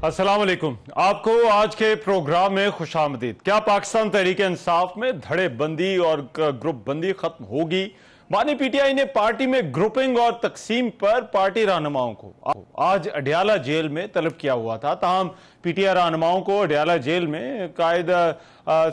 अस्सलाम वालेकुम। आपको आज के प्रोग्राम में खुशामदीद। क्या पाकिस्तान तहरीक इंसाफ में धड़े बंदी और ग्रुप बंदी खत्म होगी? बानी पीटीआई ने पार्टी में ग्रुपिंग और तकसीम पर पार्टी रहनुमाओं को आज अडियाला जेल में तलब किया हुआ था। ताहम पीटीआई रहनुमाओं को अडियाला जेल में कायद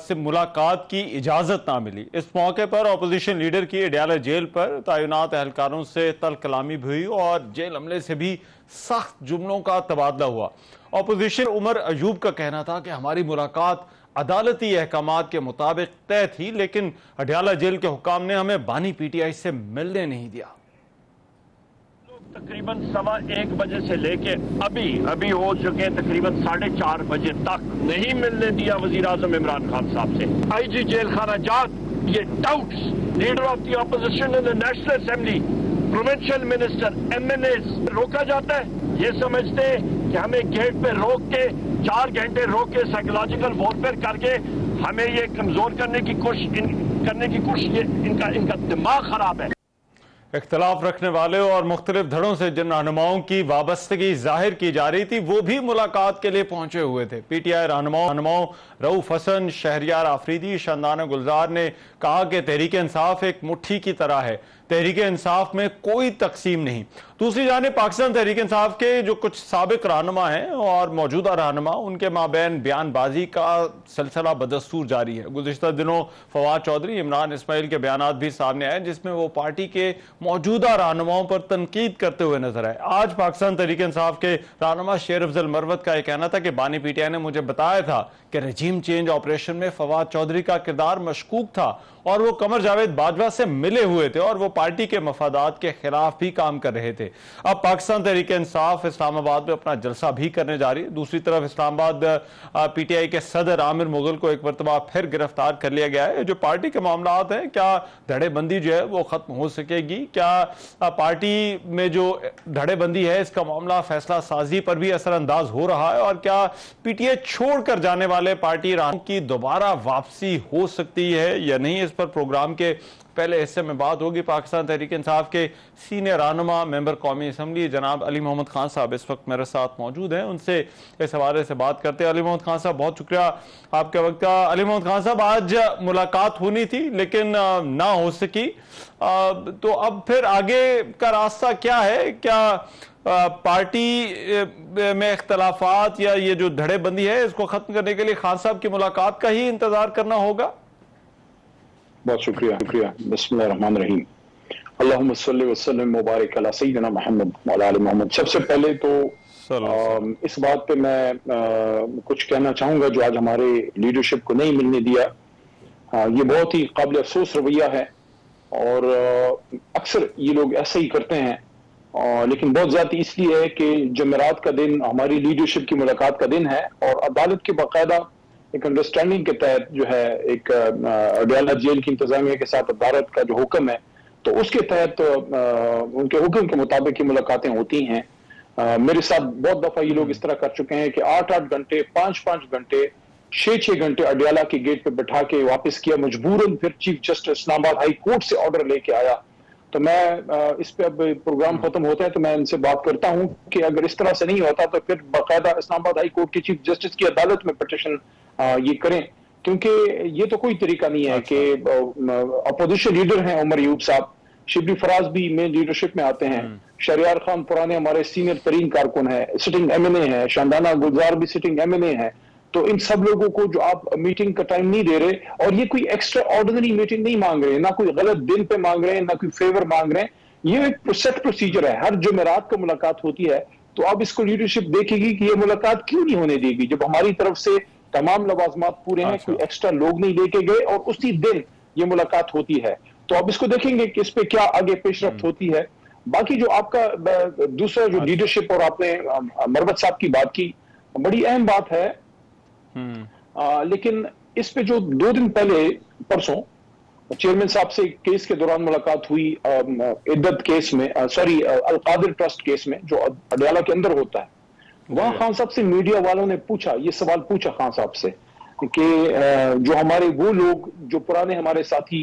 से मुलाकात की इजाजत ना मिली। इस मौके पर अपोजिशन लीडर की अडियाला जेल पर तैनात एहलकारों से तल कलामी भी हुई और जेल अमले से भी सख्त जुमलों का तबादला हुआ। अपोजिशन उमर अयूब का कहना था कि हमारी मुलाकात अदालती अहकामात के मुताबिक तय थी, लेकिन अडियाला जेल के हुक्काम ने हमें बानी पीटीआई से मिलने नहीं दिया। तकरीबन 1:15 बजे से लेके अभी हो चुके हैं तकरीबन 4:30 बजे तक नहीं मिलने दिया वजीर आजम इमरान खान साहब से। आईजी जेल खाना जात ये doubts leader of the opposition in the national assembly, provincial minister, MNA रोका जाता है। ये समझते हैं कि हमें गेट पे रोक के 4 घंटे रोक के साइकोलॉजिकल वॉरफेयर करके हमें ये कमजोर करने की कोशिश इनका दिमाग खराब है। इख्तलाफ रखने वाले और मुख्तलिफ धड़ों से जिन रहनुमाओं की वाबस्तगी जाहिर की जा रही थी वो भी मुलाकात के लिए पहुंचे हुए थे। पीटीआई रहनुमाओं रऊफ हसन, शहरियार आफरीदी, शानदाना गुलजार ने कहा कि तहरीक इंसाफ एक मुट्ठी की तरह है, तहरीक इंसाफ में कोई तकसीम नहीं। दूसरी जानिब पाकिस्तान तहरीक इंसाफ के जो कुछ साबिक रहनुमा हैं और मौजूदा रहनुमा, उनके माबैन बयानबाजी का सिलसिला बदस्तूर जारी है। गुज़िश्ता दिनों फवाद चौधरी, इमरान इस्माइल के बयानात भी सामने आए जिसमें वो पार्टी के मौजूदा रहनुमाओं पर तनकीद करते हुए नजर आए। आज पाकिस्तान तहरीक इंसाफ के रहनुमा शेर अफजल मरवत का यह कहना था कि बानी पीटीआई ने मुझे बताया था कि रजीम चेंज ऑपरेशन में फवाद चौधरी का किरदार मशकूक था और वो कमर जावेद बाजवा से मिले हुए थे और वो पार्टी के मफादात के खिलाफ भी काम कर रहे थे। अब पाकिस्तान तहरीक इंसाफ इस्लामाबाद में अपना जलसा भी करने जा रही है। दूसरी तरफ इस्लामाबाद पीटीआई के सदर आमिर मुगल को एक मरतबा फिर गिरफ्तार कर लिया गया है। जो पार्टी के मामलात हैं, क्या धड़ेबंदी जो है वो खत्म हो सकेगी? क्या पार्टी में जो धड़ेबंदी है इसका मामला फैसला साजी पर भी असरअंदाज हो रहा है? और क्या पीटीआई छोड़कर जाने वाले पार्टी रहनुमाओं की दोबारा वापसी हो सकती है या नहीं? इस पर प्रोग्राम के पहले हिस्से में बात होगी। पाकिस्तान तहरीक इंसाफ के सीनियर रहनुमा मेंबर कौमी असम्बली जनाब अली मोहम्मद खान साहब इस वक्त मेरे साथ मौजूद हैं, उनसे इस हवाले से बात करते हैं। अली मोहम्मद खान साहब, बहुत शुक्रिया आपके वक्त का। अली मोहम्मद खान साहब, आज मुलाकात होनी थी लेकिन ना हो सकी, तो अब फिर आगे का रास्ता क्या है? क्या पार्टी में इख्तलाफात या ये जो धड़ेबंदी है इसको खत्म करने के लिए खान साहब की मुलाकात का ही इंतजार करना होगा? बहुत शुक्रिया। बिस्मिल्लाहिर्रहमानिर्रहीम। अल्लाहुम्मा सल्लि व सल्लिम मुबारक अला सय्यिदिना मुहम्मद व अला आलि मोहम्मद। सबसे पहले तो इस बात पे मैं कुछ कहना चाहूंगा जो आज हमारे लीडरशिप को नहीं मिलने दिया। ये बहुत ही काबिल अफसोस रवैया है और अक्सर ये लोग ऐसे ही करते हैं, लेकिन बहुत ज्यादा इसलिए है कि जुमेरात का दिन हमारी लीडरशिप की मुलाकात का दिन है और अदालत के बाकायदा एक अंडरस्टैंडिंग के तहत जो है एक अडियाला जेल की इंतजामिया के साथ अदालत का जो हुक्म है तो उसके तहत उनके हुक्म के मुताबिक ही मुलाकातें होती हैं। मेरे साथ बहुत दफा ये लोग इस तरह कर चुके हैं कि 8-8 घंटे, 5-5 घंटे, 6-6 घंटे अडियाला के गेट पे बैठा के वापस किया, मजबूरन फिर chief justice Islamabad high court से ऑर्डर लेके आया। तो मैं इस पे अब प्रोग्राम खत्म होता है तो मैं इनसे बात करता हूं कि अगर इस तरह से नहीं होता तो फिर बाकायदा इस्लामाबाद हाई कोर्ट के चीफ जस्टिस की अदालत में पिटीशन ये करें, क्योंकि ये तो कोई तरीका नहीं है कि अपोजिशन लीडर हैं उमर अयूब साहब, शिबली फराज भी मेन लीडरशिप में आते हैं, शहरियार खान पुराने हमारे सीनियर तरीन कारकुन है, सिटिंग एमएनए है, शानदाना गुलजार भी सिटिंग एमएनए है। तो इन सब लोगों को जो आप मीटिंग का टाइम नहीं दे रहे और ये कोई एक्स्ट्रा ऑर्डिनरी मीटिंग नहीं मांग रहे, ना कोई गलत दिन पे मांग रहे हैं, ना कोई फेवर मांग रहे हैं। ये एक सेट प्रोसीजर है, हर जुमेरात को मुलाकात होती है। तो अब इसको लीडरशिप देखेगी कि ये मुलाकात क्यों नहीं होने देगी जब हमारी तरफ से तमाम लवाजमात पूरे हैं, कोई एक्स्ट्रा लोग नहीं लेके गए और उसी दिन ये मुलाकात होती है। तो अब इसको देखेंगे कि इस पे क्या आगे पेशरफ्त होती है। बाकी जो आपका दूसरा जो लीडरशिप और आपने मरवत साहब की बात की, बड़ी अहम बात है। लेकिन इस पे जो 2 दिन पहले परसों चेयरमैन साहब से केस के दौरान मुलाकात हुई, इद्दत केस में, सॉरी अलकादिर ट्रस्ट केस में जो अडियाला के अंदर होता है, वहां खान साहब से मीडिया वालों ने पूछा, ये सवाल पूछा खान साहब से कि जो हमारे वो लोग जो पुराने हमारे साथी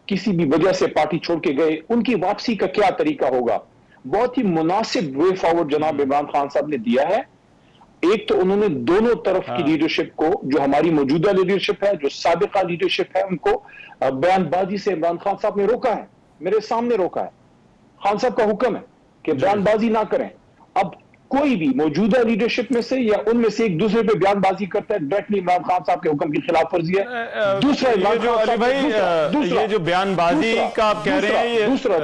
किसी भी वजह से पार्टी छोड़ के गए, उनकी वापसी का क्या तरीका होगा। बहुत ही मुनासिब वे फॉरवर्ड जनाब इमरान खान साहब ने दिया है। एक तो उन्होंने दोनों तरफ की लीडरशिप को, जो हमारी मौजूदा लीडरशिप है, जो साबिका लीडरशिप है, उनको बयानबाजी से इमरान खान साहब ने रोका है, मेरे सामने रोका है। खान साहब का हुक्म है कि बयानबाजी ना करें। अब कोई भी मौजूदा लीडरशिप में से या उनमें से एक दूसरे पे बयानबाजी करता है, डायरेक्टली इमरान खान साहब के हुक्म की खिलाफ वर्जी है। दूसरा ये जो अली भाई ये जो बयानबाजी का आप कह रहे हैं, ये दूसरा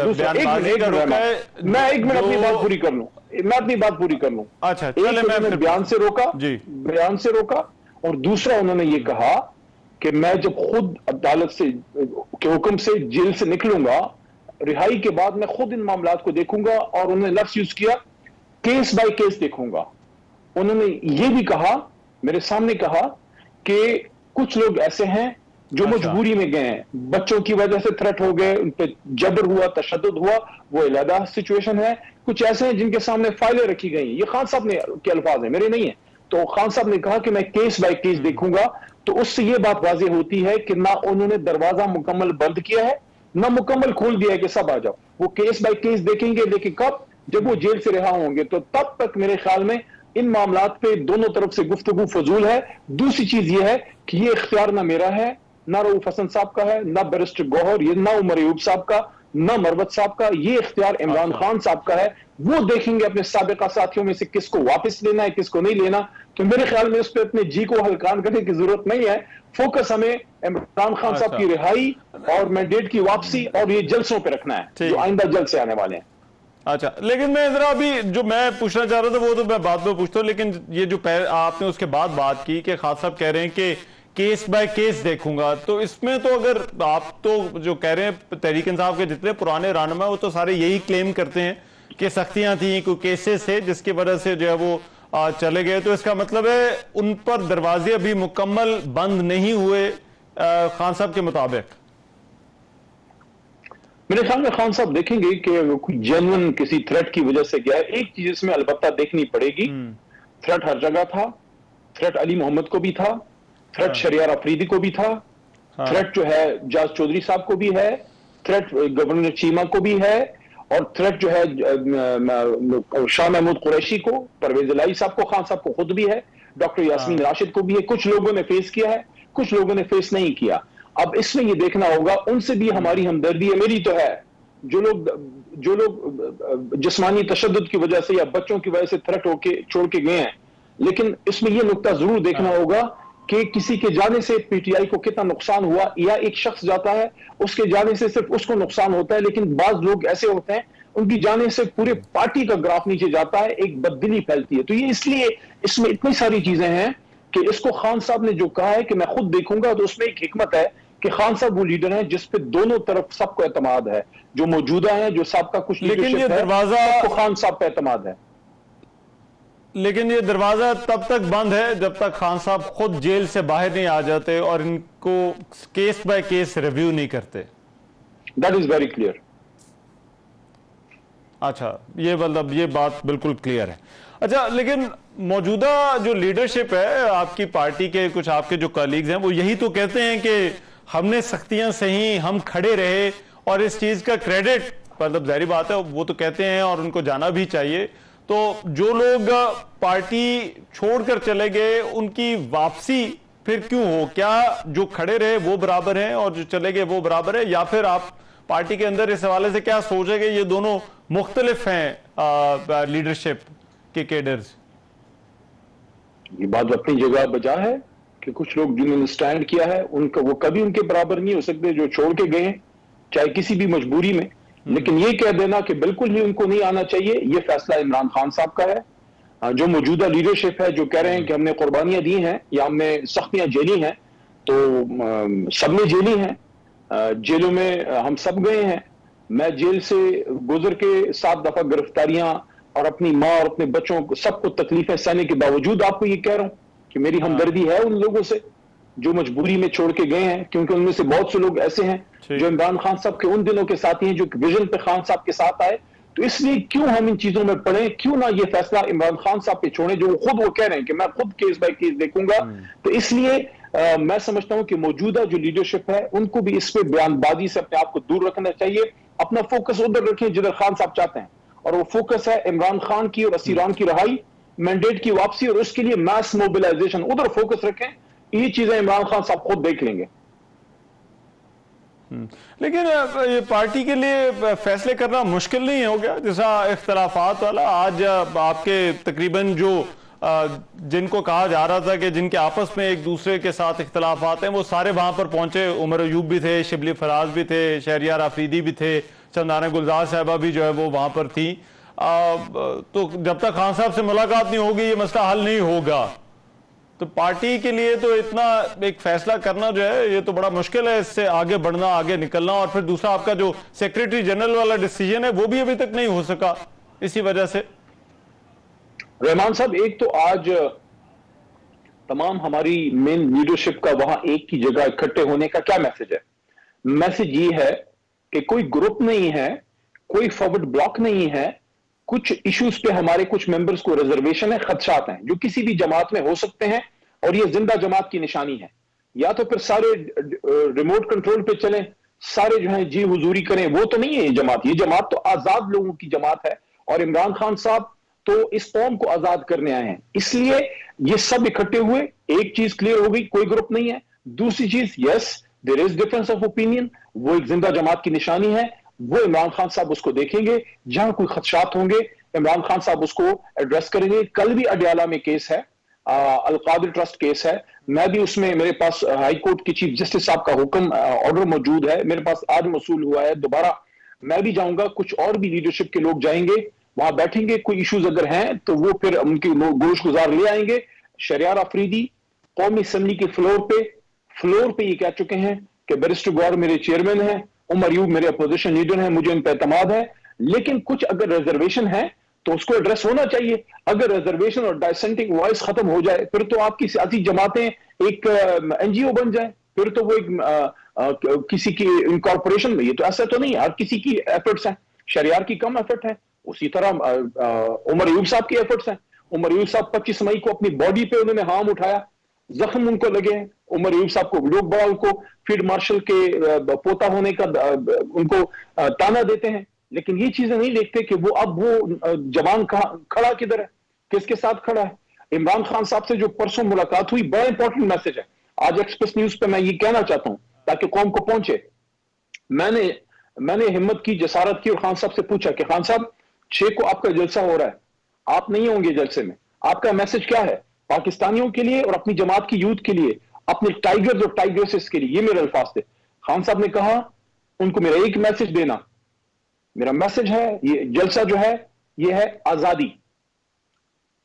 मैं एक मिनट अपनी बात पूरी कर लूं, मैं अपनी बात पूरी कर लूं। अच्छा, मैं बयान से रोका जी, बयान से रोका। और दूसरा उन्होंने ये कहा कि मैं जब खुद अदालत से के हुक्म से जेल से निकलूंगा, रिहाई के बाद मैं खुद इन मामलात को देखूंगा, और उन्होंने लफ्ज यूज किया केस बाय केस देखूंगा। उन्होंने ये भी कहा, मेरे सामने कहा कि कुछ लोग ऐसे हैं जो मजबूरी में गए हैं, बच्चों की वजह से थ्रेट हो गए, उन पे जबर हुआ, तशद्दुद हुआ, वो अलग सिचुएशन है। कुछ ऐसे हैं जिनके सामने फाइलें रखी गई हैं, ये खान साहब ने के अल्फाज हैं, मेरे नहीं है। तो खान साहब ने कहा कि मैं केस बाय केस देखूंगा। तो उससे ये बात वाज़ेह होती है कि ना उन्होंने दरवाजा मुकम्मल बंद किया है, ना मुकम्मल खोल दिया है कि सब आ जाओ। वो केस बाय केस देखेंगे, लेकिन कब? जब वो जेल से रिहा होंगे। तो तब तक मेरे ख्याल में इन मामलात पे दोनों तरफ से गुफ्तगू फजूल है। दूसरी चीज ये है कि ये इख्तियार ना मेरा है, ना रऊफ हसन साहब का है, ना बैरिस्टर गौहर, ये ना उमर अयूब साहब का, ना मरवत साहब का। ये इख्तियार इमरान खान साहब का है। वो देखेंगे अपने साबिका साथियों में से किसको वापस लेना है, किसको नहीं लेना। तो मेरे ख्याल में उस पर अपने जी को हल्कान करने की जरूरत नहीं है। फोकस हमें इमरान खान साहब की रिहाई और मैंडेट की वापसी और ये जलसों पर रखना है जो आइंदा जल्द से आने वाले हैं। अच्छा, लेकिन मैं जरा अभी जो मैं पूछना चाह रहा था वो तो मैं बाद में पूछता हूँ, लेकिन ये जो आपने उसके बाद बात की कि खान साहब कह रहे हैं कि केस बाय केस देखूंगा, तो इसमें तो अगर आप तो जो कह रहे हैं तहरीक इंसाफ के जितने पुराने रहनुमा वो तो सारे यही क्लेम करते हैं कि सख्तियां थी, कोई केसेस थे जिसकी वजह से जो है वो चले गए। तो इसका मतलब है उन पर दरवाजे अभी मुकम्मल बंद नहीं हुए खान साहब के मुताबिक। मेरे ख्याल में खान साहब देखेंगे कि कोई जेन्युइन किसी थ्रेट की वजह से गया है। एक चीज इसमें अलबत्ता देखनी पड़ेगी, थ्रेट हर जगह था, थ्रेट अली मोहम्मद को भी था, थ्रेट शहरियार अफरीदी को भी था, थ्रेट जो है जाज चौधरी साहब को भी है, थ्रेट गवर्नर चीमा को भी है, और थ्रेट जो है शाह महमूद कुरैशी को, परवेज इलाही साहब को, खान साहब को खुद भी है, डॉक्टर यास्मीन राशिद को भी है। कुछ लोगों ने फेस किया है, कुछ लोगों ने फेस नहीं किया। अब इसमें ये देखना होगा, उनसे भी हमारी हमदर्दी है, मेरी तो है। जो लोग जिस्मानी तशद्दुद की वजह से या बच्चों की वजह से थ्रेट होके छोड़ के गए हैं, लेकिन इसमें यह नुकता जरूर देखना होगा कि किसी के जाने से पीटीआई को कितना नुकसान हुआ, या एक शख्स जाता है उसके जाने से सिर्फ उसको नुकसान होता है, लेकिन बाज लोग ऐसे होते हैं उनकी जाने से पूरे पार्टी का ग्राफ नीचे जाता है, एक बददिली फैलती है। तो ये इसलिए इसमें इतनी सारी चीजें हैं कि इसको खान साहब ने जो कहा है कि मैं खुद देखूंगा, तो उसमें एक हिकमत है कि खान साहब वो लीडर हैं जिस पे दोनों तरफ सबको एतमाद है, जो मौजूदा है, जो सबका कुछ लेकिन ये दरवाजा सबको खान साहब पे एतमाद है। लेकिन ये दरवाजा तब तक बंद है जब तक खान साहब खुद जेल से बाहर नहीं आ जाते और इनको केस बाय केस रिव्यू नहीं करते। That is very clear. अच्छा, ये मतलब ये बात बिल्कुल क्लियर है। अच्छा, लेकिन मौजूदा जो लीडरशिप है आपकी पार्टी के, कुछ आपके जो कलीग्स हैं वो यही तो कहते हैं कि हमने सख्तियां सही, हम खड़े रहे, और इस चीज का क्रेडिट मतलब जाहिर बात है वो तो कहते हैं और उनको जाना भी चाहिए। तो जो लोग पार्टी छोड़कर चले गए उनकी वापसी फिर क्यों हो? क्या जो खड़े रहे वो बराबर हैं और जो चले गए वो बराबर है, या फिर आप पार्टी के अंदर इस हवाले से क्या सोचेंगे ये दोनों मुख्तलिफ हैं लीडरशिप के कैडर्स? ये बात अपनी जगह बजा है कि कुछ लोग जिन्होंने स्टैंड किया है उनका वो कभी उनके बराबर नहीं हो सकते जो छोड़ के गए, चाहे किसी भी मजबूरी में। लेकिन ये कह देना कि बिल्कुल ही उनको नहीं आना चाहिए, ये फैसला इमरान खान साहब का है। जो मौजूदा लीडरशिप है जो कह रहे हैं कि हमने कुर्बानियां दी हैं या हमने सख्तियां झेली हैं, तो सबने झेली हैं, जेलों में हम सब गए हैं। मैं जेल से गुजर के 7 दफा गिरफ्तारियां और अपनी माँ और अपने बच्चों को सबको तकलीफें सहने के बावजूद आपको ये कह रहा हूं कि मेरी हमदर्दी है उन लोगों से जो मजबूरी में छोड़ के गए हैं, क्योंकि उनमें से बहुत से लोग ऐसे हैं जो इमरान खान साहब के उन दिनों के साथी हैं जो विजन पे खान साहब के साथ आए। तो इसलिए क्यों हम इन चीजों में पड़े, क्यों ना ये फैसला इमरान खान साहब पे छोड़े जो खुद वो कह रहे हैं कि मैं खुद केस बाय केस देखूंगा। तो इसलिए मैं समझता हूं कि मौजूदा जो लीडरशिप है उनको भी इस पे बयानबाजी से अपने आप को दूर रखना चाहिए, अपना फोकस उधर रखें जिधर खान साहब चाहते हैं, और वो फोकस है इमरान खान की और असीरान की रहाई। मैंडेट की वापसी और उसके लिए मास मोबिलाइजेशन, उधर फोकस रखें। ये चीजें इमरान खान साहब खुद देख लेंगे। लेकिन ये पार्टी के लिए फैसले करना मुश्किल नहीं हो गया, जैसा इख्तलाफात वाला आज आपके तकरीबन जो जिनको कहा जा रहा था कि जिनके आपस में एक दूसरे के साथ इख्तलाफात हैं, वो सारे वहां पर पहुंचे। उमर अयूब भी थे, शिबली फराज भी थे, शहरियार आफरीदी भी थे, चंदाना गुलजार साहबा भी जो है वो वहां पर थी। तो जब तक खान साहब से मुलाकात नहीं होगी ये मसला हल नहीं होगा। तो पार्टी के लिए तो इतना एक फैसला करना जो है ये तो बड़ा मुश्किल है, इससे आगे बढ़ना, आगे निकलना। और फिर दूसरा आपका जो सेक्रेटरी जनरल वाला डिसीजन है वो भी अभी तक नहीं हो सका इसी वजह से। रहमान साहब, एक तो आज तमाम हमारी मेन लीडरशिप का वहां एक ही जगह इकट्ठे होने का क्या मैसेज है? मैसेज ये है कि कोई ग्रुप नहीं है, कोई फॉरवर्ड ब्लॉक नहीं है। कुछ इश्यूज पे हमारे कुछ मेंबर्स को रिजर्वेशन है, खदशात हैं जो किसी भी जमात में हो सकते हैं, और ये जिंदा जमात की निशानी है। या तो फिर सारे रिमोट कंट्रोल पे चलें, सारे जो है जी हुजूरी करें, वो तो नहीं है ये जमात। ये जमात तो आजाद लोगों की जमात है, और इमरान खान साहब तो इस कौम को आजाद करने आए हैं। इसलिए ये सब इकट्ठे हुए, एक चीज क्लियर हो गई, कोई ग्रुप नहीं है। दूसरी चीज, yes there is difference of opinion, वो एक जिंदा जमात की निशानी है, वो इमरान खान साहब उसको देखेंगे। जहां कोई खदशात होंगे इमरान खान साहब उसको एड्रेस करेंगे। कल भी अडयाला में केस है, अलकादिर ट्रस्ट केस है, मैं भी उसमें, मेरे पास हाई कोर्ट के चीफ जस्टिस साहब का हुक्म ऑर्डर मौजूद है, मेरे पास आज मसूल हुआ है। दोबारा मैं भी जाऊंगा, कुछ और भी लीडरशिप के लोग जाएंगे, वहां बैठेंगे, कोई इश्यूज अगर हैं तो वो फिर उनकी गोश गुजार ले आएंगे। शहरियार आफरीदी कौमी असम्बली के फ्लोर पे ये कह चुके हैं कि बैरिस्टर गौर मेरे चेयरमैन हैं, उमर अयूब मेरे अपोजिशन लीडर हैं, मुझे उन पर एतमाद है। लेकिन कुछ अगर रिजर्वेशन है तो उसको एड्रेस होना चाहिए। अगर रिजर्वेशन और डाइसेंटिंग वॉइस खत्म हो जाए फिर तो आपकी सियासी जमातें एक एनजीओ बन जाए, फिर तो वो एक किसी की इनकॉर्पोरेशन में, ये तो ऐसा तो नहीं, हर किसी की एफर्ट्स हैं। शहरियार की कम एफर्ट है, उसी तरह उमर अयूब साहब की एफर्ट्स हैं। उमर अयूब साहब 25 मई को अपनी बॉडी पे उन्होंने हार्म उठाया, जख्म उनको लगे हैं। उमर अयूब साहब को लोग बड़ा उनको फील्ड मार्शल के पोता होने का उनको ताना देते हैं, लेकिन ये चीजें नहीं देखते कि वो अब वो जवान खड़ा किधर है, किसके साथ खड़ा है। इमरान खान साहब से जो परसों मुलाकात हुई, बड़ा इंपॉर्टेंट मैसेज है। आज एक्सप्रेस न्यूज पे मैं ये कहना चाहता हूं ताकि कौम को पहुंचे। मैंने हिम्मत की, जसारत की और खान साहब से पूछा कि खान साहब 6 को आपका जलसा हो रहा है, आप नहीं होंगे जलसे में, आपका मैसेज क्या है पाकिस्तानियों के लिए और अपनी जमात की यूथ के लिए, अपने टाइगर्स और टाइग्रेसेस के लिए? ये मेरे अल्फाज थे। खान साहब ने कहा उनको मेरा एक मैसेज देना, मेरा मैसेज है ये जलसा जो है ये है आजादी।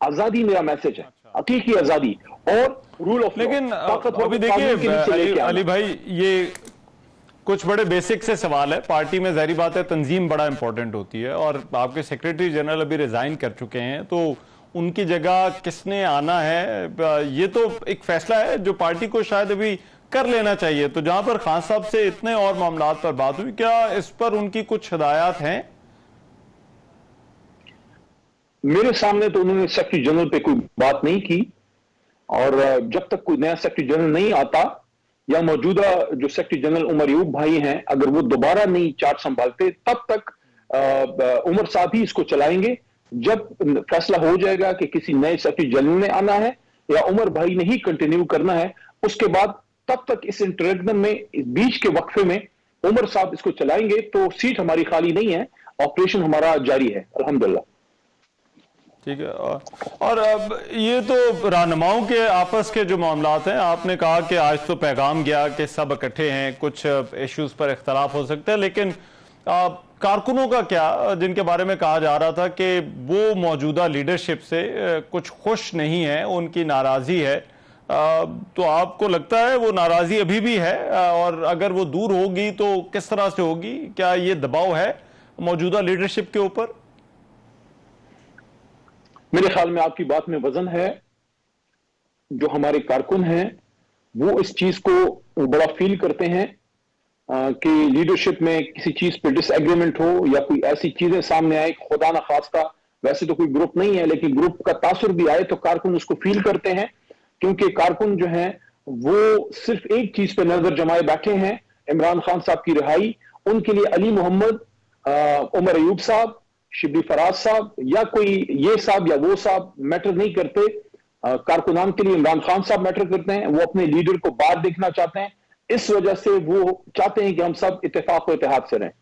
आजादी मेरा मैसेज है, हकीकी आजादी और रूल ऑफ। लेकिन अभी देखिए अली भाई, ये कुछ बड़े बेसिक से सवाल है। पार्टी में ज़ाहिर बात है तंजीम बड़ा इंपॉर्टेंट होती है, और आपके सेक्रेटरी जनरल अभी रिजाइन कर चुके हैं, तो उनकी जगह किसने आना है ये तो एक फैसला है जो पार्टी को शायद अभी कर लेना चाहिए। तो जहां पर खान साहब से इतने और मामलात पर बात हुई, क्या इस पर उनकी कुछ हिदायत हैं? मेरे सामने तो उन्होंने सेक्रेटरी जनरल पे कोई बात नहीं की, और जब तक कोई नया सेक्रेटरी जनरल नहीं आता या मौजूदा जो सेक्रेटरी जनरल उमर अयूब भाई हैं अगर वो दोबारा नहीं चार्ज संभालते, तब तक उमर साहब ही इसको चलाएंगे। जब फैसला हो जाएगा कि किसी नए सेक्रेटरी जनरल ने आना है या उमर भाई ने ही कंटिन्यू करना है, उसके बाद तब तक इस इंटरेक्शन में, बीच के वक्फे में उमर साहब इसको चलाएंगे। तो सीट हमारी खाली नहीं है, ऑपरेशन हमारा जारी है अल्हम्दुलिल्लाह। ठीक है। और अब ये तो रहनुमाओं के आपस के जो मामलात हैं, आपने कहा कि आज तो पैगाम गया कि सब इकट्ठे हैं, कुछ इश्यूज पर इख्तलाफ हो सकते हैं, लेकिन कारकुनों का क्या, जिनके बारे में कहा जा रहा था कि वो मौजूदा लीडरशिप से कुछ खुश नहीं है, उनकी नाराजगी है, तो आपको लगता है वो नाराजगी अभी भी है? और अगर वो दूर होगी तो किस तरह से होगी? क्या ये दबाव है मौजूदा लीडरशिप के ऊपर? मेरे ख्याल में आपकी बात में वजन है। जो हमारे कारकुन हैं वो इस चीज को बड़ा फील करते हैं कि लीडरशिप में किसी चीज पे डिसएग्रीमेंट हो या कोई ऐसी चीजें सामने आए, खुदा ना खास्ता, वैसे तो कोई ग्रुप नहीं है लेकिन ग्रुप का तासुर भी आए तो कारकुन उसको फील करते हैं, क्योंकि कारकुन जो हैं वो सिर्फ एक चीज पे नजर जमाए बैठे हैं, इमरान खान साहब की रिहाई। उनके लिए अली मोहम्मद, उमर अयूब साहब, शिबली फराज साहब या कोई ये साहब या वो साहब मैटर नहीं करते। कारकुनान के लिए इमरान खान साहब मैटर करते हैं। वो अपने लीडर को बाहर देखना चाहते हैं, इस वजह से वो चाहते हैं कि हम सब इत्तेफाक व इत्तेहाद से रहें।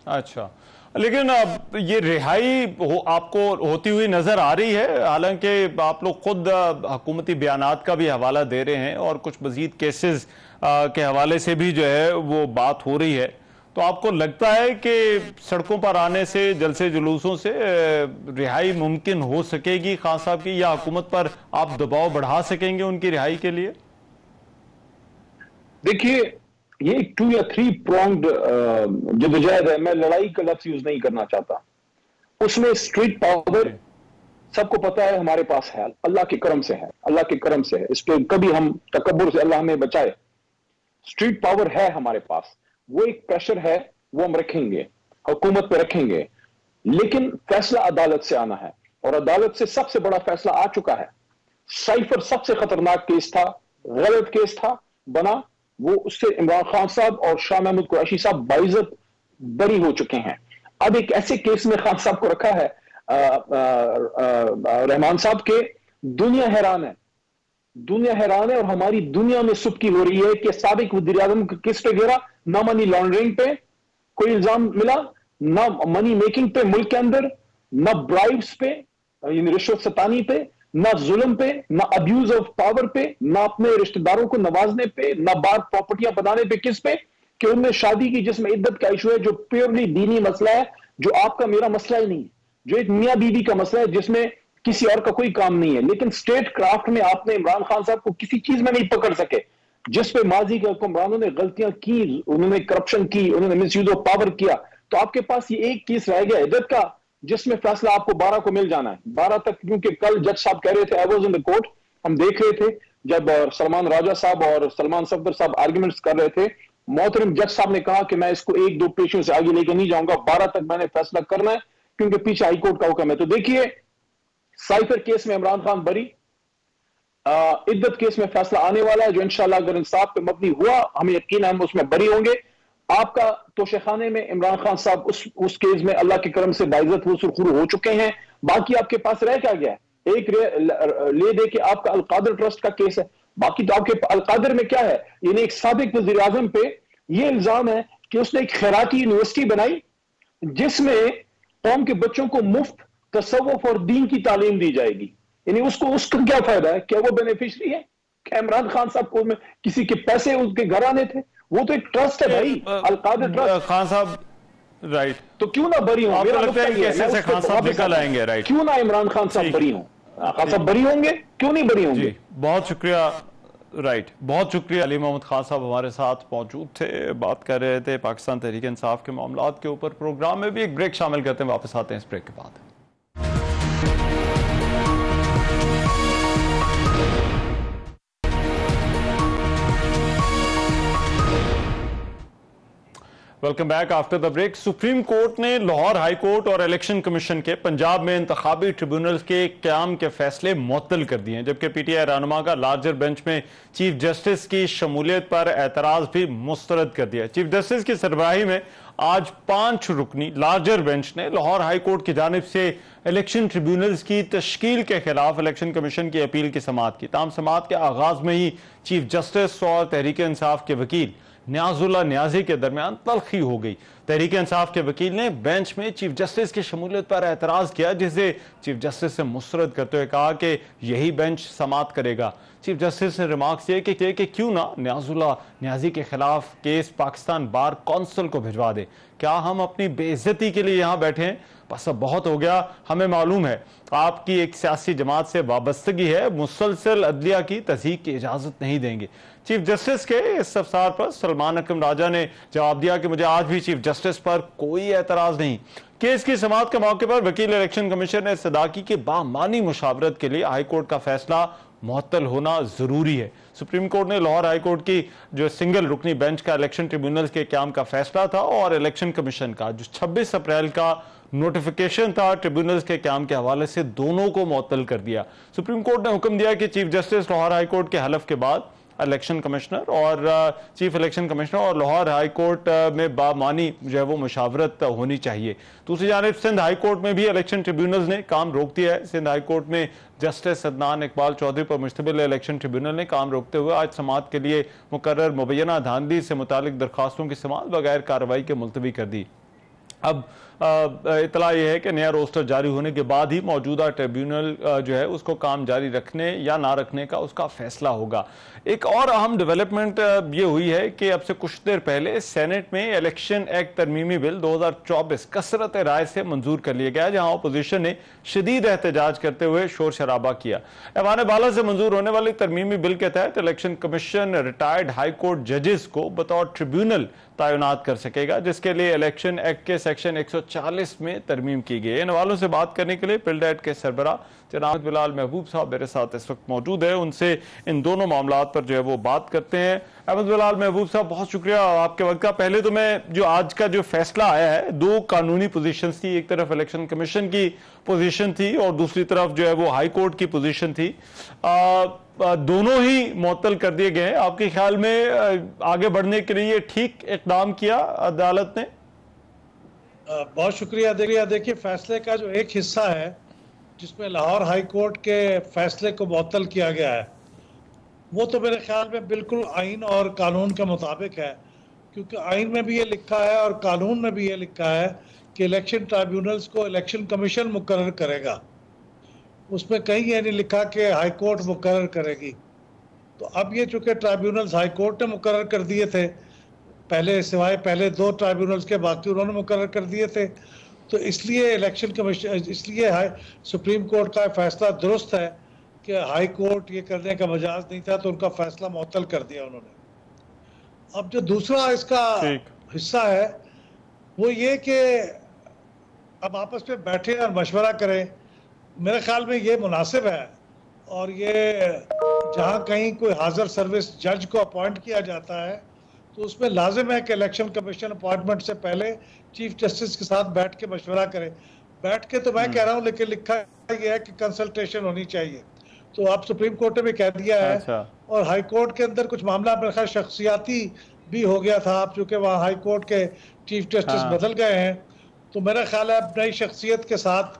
अच्छा, लेकिन अब ये रिहाई आपको होती हुई नजर आ रही है? हालांकि आप लोग खुद हुकूमती बयानात का भी हवाला दे रहे हैं और कुछ मजीद केसेस के हवाले से भी जो है वो बात हो रही है, तो आपको लगता है कि सड़कों पर आने से, जलसे जुलूसों से रिहाई मुमकिन हो सकेगी खान साहब की, या हुकूमत पर आप दबाव बढ़ा सकेंगे उनकी रिहाई के लिए? देखिए, ये 2 या 3 प्रोंग्ड जदोजहद है। मैं लड़ाई का लफ्ज यूज नहीं करना चाहता। उसमें स्ट्रीट पावर सबको पता है हमारे पास है, अल्लाह के करम से है, अल्लाह के करम से है। इस पर कभी हम तकब्बुर से अल्लाह हमें बचाए। स्ट्रीट पावर है हमारे पास, वो एक प्रेशर है, वो हम रखेंगे, हुकूमत पे रखेंगे, लेकिन फैसला अदालत से आना है और अदालत से सबसे बड़ा फैसला आ चुका है। साइफर सबसे खतरनाक केस था, गलत केस था बना, वो उससे इमरान खान साहब और शाह महमूद कुरैशी साहब बाइज्जत बरी हो चुके हैं। अब एक ऐसे केस में खान साहब को रखा है, रहमान साहब के, दुनिया हैरान है, दुनिया हैरान है और हमारी दुनिया में सुबकी हो रही है कि साबिक वज़ीर आज़म किस पे गिरा, ना मनी लॉन्ड्रिंग पे कोई इल्जाम मिला, ना मनी मेकिंग पे मुल्क के अंदर, ना ब्राइब्स पे यानी रिश्वत सतानी पे, ना जुल्म पे, ना अब्यूज ऑफ पावर पे, ना अपने रिश्तेदारों को नवाजने पे, ना बार प्रॉपर्टियां बनाने पे। किस पे? कि उनने शादी की जिसमें इद्दत का इशू है, जो प्योरली दीनी मसला है, जो आपका मेरा मसला ही नहीं है, जो एक मियां बीवी का मसला है जिसमें किसी और का कोई काम नहीं है। लेकिन स्टेट क्राफ्ट में आपने इमरान खान साहब को किसी चीज में नहीं पकड़ सके जिस पे माजी के हुक्मरानों ने गलतियां की, उन्होंने करप्शन की, उन्होंने मिसयूज ऑफ पावर किया। तो आपके पास ये एक केस रह गया इद्दत का, जिसमें फैसला आपको 12 को मिल जाना है, 12 तक, क्योंकि कल जज साहब कह रहे थे, I was in the court, हम देख रहे थे जब सलमान राजा साहब और सलमान सफदर साहब आर्ग्यूमेंट्स कर रहे थे। मोहतरम जज साहब ने कहा कि मैं इसको 1-2 पेशियों से आगे लेके नहीं जाऊंगा, 12 तक मैंने फैसला करना है क्योंकि पीछे हाईकोर्ट का हुक्म है। तो देखिए, साइफर केस में इमरान खान बरी, इद्दत केस में फैसला आने वाला है जो इंशाल्लाह अगर इंसाफ पे मबनी हुआ, हमें यकीन है हम उसमें बरी होंगे। आपका तोशेखाने में इमरान खान साहब उस केस में अल्लाह के करम से बाइज्जत वो सुरखुरू हो चुके हैं। बाकी आपके पास रह क्या गया है? एक ले दे के आपका अलकादर ट्रस्ट का केस है। बाकी तो आपके अलकादर में क्या है, यानी एक साबिक वज़ीर आज़म पे ये इल्जाम है कि उसने एक खैराती यूनिवर्सिटी बनाई जिसमें कौम के बच्चों को मुफ्त तसव्वुफ और दीन की तालीम दी जाएगी। यानी उसका क्या फायदा है? क्या वो बेनिफिशरी है? क्या इमरान खान साहब को किसी के पैसे उसके घर आने थे? वो तो एक ट्रस्ट है भाई, अलकादर ट्रस्ट। खान साहब, राइट, तो क्यों ना बरी हों? मेरा लगता है कैसे से खान साहब निकल आएंगे, राइट, क्यों ना इमरान खान साहब बरी हों? खान साहब बरी होंगे, क्यों नहीं बरी होंगे? बहुत शुक्रिया, राइट, बहुत शुक्रिया। अली मोहम्मद खान साहब हमारे साथ मौजूद थे, बात कर रहे थे पाकिस्तान तहरीक इंसाफ के मामलात के ऊपर। प्रोग्राम में भी एक ब्रेक शामिल करते हैं, वापस आते हैं इस ब्रेक के बाद। Welcome back after the break. Supreme court ने लाहौर हाई कोर्ट और इलेक्शन कमीशन के पंजाब में इंतखाबी ट्रिब्यूनल के क़याम के फैसले मुअत्तल कर दिए हैं, जबकि पीटीआई रहनुमा का लार्जर बेंच में चीफ जस्टिस की शमूलियत पर एतराज भी मुस्तरद कर दिया। चीफ जस्टिस की सरबराही में आज 5 रुकनी लार्जर बेंच ने लाहौर हाई कोर्ट की जानिब से इलेक्शन ट्रिब्यूनल्स की तश्कील के खिलाफ इलेक्शन कमीशन की अपील की समाअत की। ताम समाअत के आगाज में ही चीफ जस्टिस और तहरीक इंसाफ के वकील न्याजुल्लाह न्याजी के दरमियान तलखी हो गई। तहरीक इंसाफ के वकील ने बेंच में चीफ जस्टिस की शमूलियत पर एतराज किया, जिसे चीफ जस्टिस से मुस्तरद करते हुए कहा कि यही बेंच समाअत करेगा। चीफ जस्टिस ने रिमार्क्स किए कि क्यों ना न्याजुल्लाह न्याजी के खिलाफ केस पाकिस्तान बार कौंसिल को भिजवा दे। क्या हम अपनी बेइज्जती के लिए यहाँ बैठे हैं? बस अब बहुत हो गया। हमें मालूम है आपकी एक सियासी जमात से वाबस्तगी है, मुसलसल अदलिया की तज़हीक की इजाजत नहीं देंगे। चीफ जस्टिस के इस इस्तफसार पर सलमान अकरम राजा ने जवाब दिया कि मुझे आज भी चीफ जस्टिस पर कोई एतराज नहीं। केस की समाअत के मौके पर वकील इलेक्शन कमीशन ने सदा की कि बामानी मुशावरत के लिए हाईकोर्ट का फैसला मुअत्तल होना जरूरी है। सुप्रीम कोर्ट ने लाहौर हाई कोर्ट की जो सिंगल रुकनी बेंच का इलेक्शन ट्रिब्यूनल्स के क़याम का फैसला था और इलेक्शन कमीशन का जो 26 अप्रैल का नोटिफिकेशन था ट्रिब्यूनल्स के क़याम के हवाले से, दोनों को मुअत्तल कर दिया। सुप्रीम कोर्ट ने हुक्म दिया कि chief justice Lahore high court के हलफ के बाद इलेक्शन कमिश्नर और चीफ इलेक्शन कमिश्नर, और लाहौर हाई कोर्ट में बामानी जो है वो मुशावरत होनी चाहिए। दूसरी जानिब सिंध हाई कोर्ट में भी इलेक्शन ट्रिब्यूनल ने काम रोक दिया है। सिंध हाई कोर्ट में जस्टिस अदनान इकबाल चौधरी पर मुश्तमिल इलेक्शन ट्रिब्यूनल ने काम रोकते हुए आज समाअत के लिए मुकर्रर मुबैना धांधली से मुतालिक दरखास्तों की समाअत बगैर कार्रवाई के मुलतवी कर दी। अब इतला यह है कि नया रोस्टर जारी होने के बाद ही मौजूदा ट्रिब्यूनल जो है उसको काम जारी रखने या ना रखने का उसका फैसला होगा। एक और अहम डेवलपमेंट ये हुई है कि अब से कुछ देर पहले सेनेट में इलेक्शन एक्ट तरमीमी बिल 2024 कसरत राय से मंजूर कर लिया गया, जहां अपोजिशन ने शदीद एहतजाज करते हुए शोर शराबा किया। ऐवान बाला से मंजूर होने वाले तरमीमी बिल के तहत election commission retired high court जजेस को बतौर ट्रिब्यूनल तैनात कर सकेगा, जिसके लिए इलेक्शन एक्ट के सेक्शन 140 में तरमीम की गई है। इन हवालों से बात करने के लिए पिल्डेट के सरबराह जनाब बिलाल महबूब साहब मेरे साथ इस वक्त मौजूद है, उनसे इन दोनों मामलात पर जो है वो बात करते हैं। अहमद बिलाल महबूब साहब, बहुत शुक्रिया आपके वक्त का। पहले तो मैं जो आज का जो फैसला आया है, दो कानूनी पोजीशन थी, एक तरफ इलेक्शन कमीशन की पोजीशन थी और दूसरी तरफ जो है वो हाई कोर्ट की पोजीशन थी, दोनों ही मुअत्तल कर दिए गए हैं। आपके ख्याल में आगे बढ़ने के लिए ठीक इक़दाम किया अदालत ने? बहुत शुक्रिया। देखिए, फैसले का जो एक हिस्सा है जिसमें लाहौर हाई कोर्ट के फैसले को मुअत्तल किया गया है, वो तो मेरे ख्याल में बिल्कुल आइन और कानून के मुताबिक है, क्योंकि आइन में भी ये लिखा है और कानून में भी ये लिखा है कि इलेक्शन ट्राइब्यूनल्स को इलेक्शन कमीशन मुकर्रर करेगा। उसमें कहीं ये नहीं लिखा कि हाई कोर्ट मुकर्रर करेगी। तो अब ये चूँकि ट्राइब्यूनल्स हाई कोर्ट ने मुकर्रर कर दिए थे पहले, सिवाय पहले दो ट्राइब्यूनल्स के, बाकी उन्होंने मुकर्रर कर दिए थे, तो इसलिए इलेक्शन कमीशन, इसलिए सुप्रीम कोर्ट का फैसला दुरुस्त है कि हाई कोर्ट ये करने का मजाज नहीं था, तो उनका फैसला मुअत्तल कर दिया उन्होंने। अब जो दूसरा इसका हिस्सा है वो ये कि अब आपस में बैठे और मशवरा करें, मेरे ख्याल में ये मुनासिब है। और ये जहाँ कहीं कोई हाजिर सर्विस जज को अपॉइंट किया जाता है तो उसमें लाजिम है कि इलेक्शन कमीशन अपॉइंटमेंट से पहले चीफ जस्टिस के साथ बैठ के मशवरा करें। बैठ के तो मैं कह रहा हूँ, लेकिन लिखा यह है कि कंसल्टेशन होनी चाहिए। तो आप सुप्रीम कोर्ट ने भी कह दिया है। और हाई कोर्ट के अंदर कुछ मामला मेरे ख्याल शख्सियाती भी हो गया था, आप चूँकि वहाँ हाई कोर्ट के चीफ जस्टिस बदल गए हैं, तो मेरा ख्याल है अब नई शख्सियत के साथ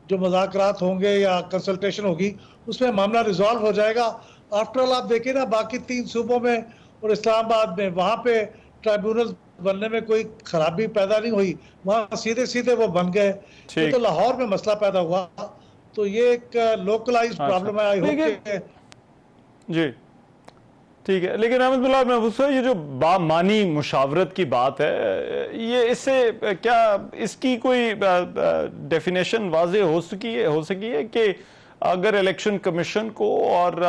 जो मुज़ाकरात होंगे या कंसल्टेशन होगी उसमें मामला रिजॉल्व हो जाएगा। आफ्टर ऑल आप देखिए ना, बाकी 3 सूबों में और इस्लामाबाद में वहाँ पे ट्राइब्यूनल बनने में कोई खराबी पैदा नहीं हुई, वहाँ सीधे सीधे वो बन गए। तो लाहौर में मसला पैदा हुआ, तो ये एक लोकलाइज्ड प्रॉब्लम है। आई होप जी ठीक है। लेकिन अहमद बिलाल महबूब साहब, ये जो बामानी मुशावरत की बात है, ये इससे क्या इसकी कोई डेफिनेशन वाज़ेह हो सकी है कि अगर इलेक्शन कमीशन को और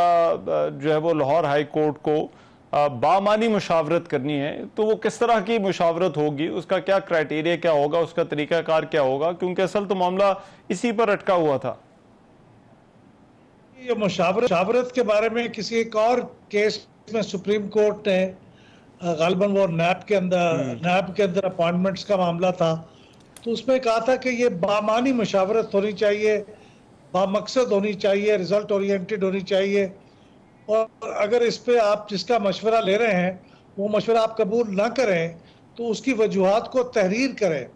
जो है वो लाहौर हाई कोर्ट को बामानी मुशावरत करनी है तो वो किस तरह की मुशावरत होगी, उसका क्या क्राइटेरिया क्या होगा, उसका तरीकाकार क्या होगा? क्योंकि असल तो मामला इसी पर अटका हुआ था। ये मुशावरत के बारे में किसी एक और केस में सुप्रीम कोर्ट ने गालिबन वो नैब के अंदर अपॉइंटमेंट्स का मामला था, तो उसमें कहा था कि ये बामानी मुशावरत होनी चाहिए, बामकसद होनी चाहिए, रिजल्ट ओरिएंटेड होनी चाहिए। और अगर इस पे आप जिसका मशवरा ले रहे हैं वो मशवरा आप कबूल ना करें तो उसकी वजूहात को तहरीर करें।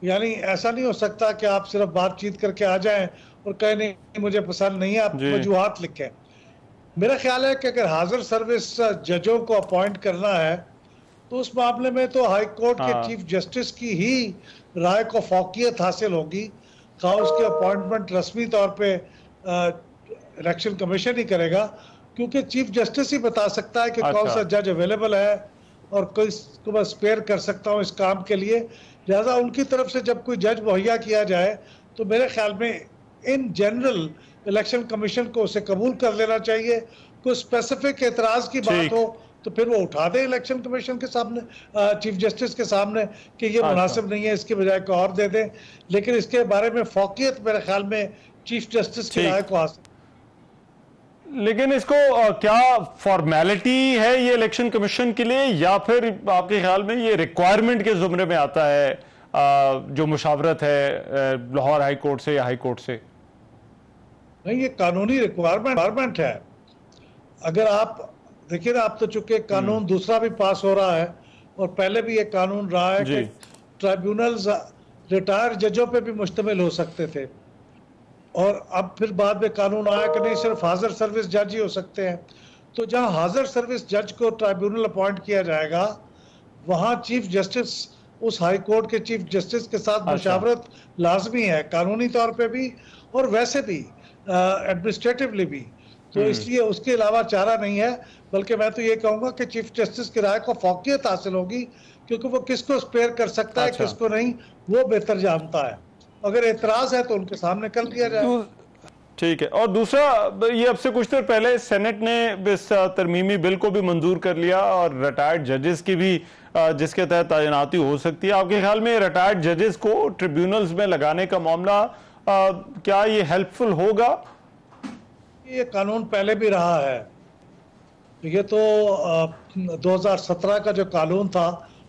यानी ऐसा नहीं हो सकता कि आप सिर्फ बातचीत करके आ जाएं और कहें नहीं मुझे पसंद नहीं है, आप वजूहात लिखें। मेरा ख्याल है कि अगर हाजिर सर्विस जजों को अपॉइंट करना है तो उस मामले में तो हाई कोर्ट के चीफ जस्टिस की ही राय को फौकियत हासिल होगी, खास उसके अपॉइंटमेंट रस्मी तौर पे इलेक्शन कमीशन ही करेगा, क्योंकि चीफ जस्टिस ही बता सकता है कि कौन सा जज अवेलेबल है और किसको मैं स्पेयर कर सकता हूँ इस काम के लिए। लिहाजा उनकी तरफ से जब कोई जज मुहैया किया जाए तो मेरे ख्याल में इन जनरल इलेक्शन कमीशन को उसे कबूल कर लेना चाहिए। कोई स्पेसिफिक एतराज की बात हो तो फिर वो उठा दे इलेक्शन कमीशन के सामने, चीफ जस्टिस के सामने कि ये मुनासिब नहीं है, इसके बजाय कोई और दे दें। लेकिन इसके बारे में फौकियत मेरे ख्याल में चीफ जस्टिस की राय को हासिल। लेकिन इसको क्या फॉर्मेलिटी है ये इलेक्शन कमीशन के लिए, या फिर आपके ख्याल में ये रिक्वायरमेंट के जुमरे में आता है जो मुशावरत है लाहौर हाई कोर्ट से या हाई कोर्ट से? नहीं, ये कानूनी रिक्वायरमेंट है। अगर आप देखिए ना, अब तो चूंकि कानून दूसरा भी पास हो रहा है और पहले भी एक कानून रहा है कि ट्राइब्यूनल्स रिटायर्ड जजों पे भी मुश्तमिल हो सकते थे, और अब फिर बाद में कानून आया कि नहीं, सिर्फ हाजिर सर्विस जज ही हो सकते हैं। तो जहां हाजिर सर्विस जज को ट्राइब्यूनल अपॉइंट किया जाएगा, वहां चीफ जस्टिस उस हाई कोर्ट के चीफ जस्टिस के साथ मुशावरत लाजमी है, कानूनी तौर पे भी और वैसे भी एडमिनिस्ट्रेटिवली भी। तो इसलिए उसके अलावा चारा नहीं है, बल्कि मैं तो ये कहूँगा कि चीफ जस्टिस की राय को फौकियत हासिल होगी, क्योंकि वो किसको स्पेयर कर सकता है, किसको नहीं, वो बेहतर जानता है। अगर एतराज है तो उनके सामने कर दिया जाए। ठीक है। और दूसरा, ये अब से कुछ देर पहले सेनेट ने इस तरमीमी बिल को भी मंजूर कर लिया और रिटायर्ड जजेस की भी, जिसके तहत तैनाती हो सकती है। आपके ख्याल में रिटायर्ड जजेस को ट्रिब्यूनल्स में लगाने का मामला क्या ये हेल्पफुल होगा? ये कानून पहले भी रहा है। ये तो 2017 का जो कानून था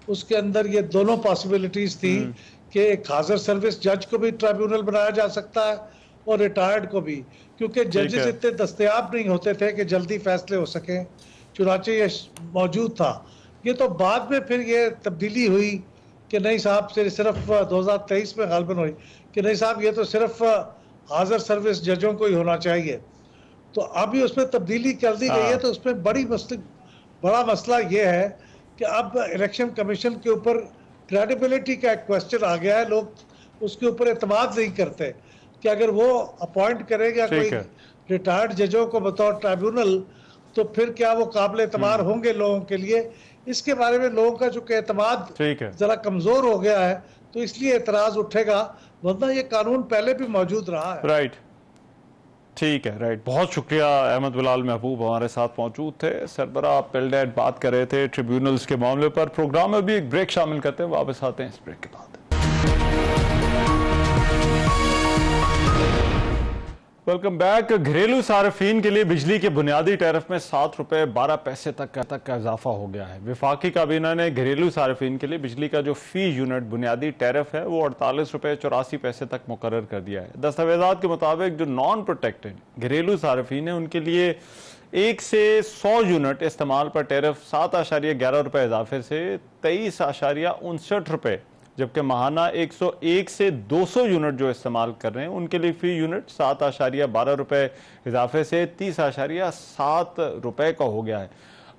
उसके अंदर ये दोनों पॉसिबिलिटीज थी कि एक हाजिर सर्विस जज को भी ट्राइब्यूनल बनाया जा सकता है और रिटायर्ड को भी, क्योंकि जजेस इतने दस्तयाब नहीं होते थे कि जल्दी फैसले हो सके, चुनाचे ये मौजूद था। ये तो बाद में फिर ये तब्दीली हुई कि नहीं साहब, सिर्फ 2023 में गालबन हुई कि नहीं साहब, ये तो सिर्फ हाजिर सर्विस जजों को ही होना चाहिए। तो अभी उसमें तब्दीली कर दी गई है। तो उसमें बड़ा मसला ये है कि अब इलेक्शन कमीशन के ऊपर क्रेडिबिलिटी का एक क्वेश्चन आ गया है। लोग उसके ऊपर एतमाद नहीं करते कि अगर वो अपॉइंट करेगा कोई रिटायर्ड जजों को बतौर ट्राइब्यूनल, तो फिर क्या वो काबिल एतमाद होंगे लोगों के लिए। इसके बारे में लोगों का जो एतमाद जरा कमजोर हो गया है, तो इसलिए एतराज उठेगा, वरना ये कानून पहले भी मौजूद रहा है। राइट, ठीक है, राइट। बहुत शुक्रिया। अहमद बिलाल महबूब हमारे साथ मौजूद थे। सरबराह पिल्डेट बात कर रहे थे ट्रिब्यूनल्स के मामले पर। प्रोग्राम में भी एक ब्रेक शामिल करते हैं, वापस आते हैं इस ब्रेक के बाद। Welcome back. घरेलू सार्फिन के लिए बिजली के बुनियादी टैरिफ में 7 रुपए 12 पैसे तक का इजाफा हो गया है। विफाकी काबीना ने घरेलू सार्फिन के लिए बिजली का जो फी यूनिट बुनियादी टैरिफ है वो 48 रुपए 84 पैसे तक मुकर्रर कर दिया है। दस्तावेजात के मुताबिक जो नॉन प्रोटेक्टेड घरेलू सार्फिन है उनके लिए 1 से 100 यूनिट इस्तेमाल पर टैरिफ 7.11 रुपए इजाफे से 23.59 रुपए, जबकि माहाना 101 से 200 यूनिट जो इस्तेमाल कर रहे हैं उनके लिए फी यूनिट 7.12 रुपए इजाफे से 30.7 रुपए का हो गया है।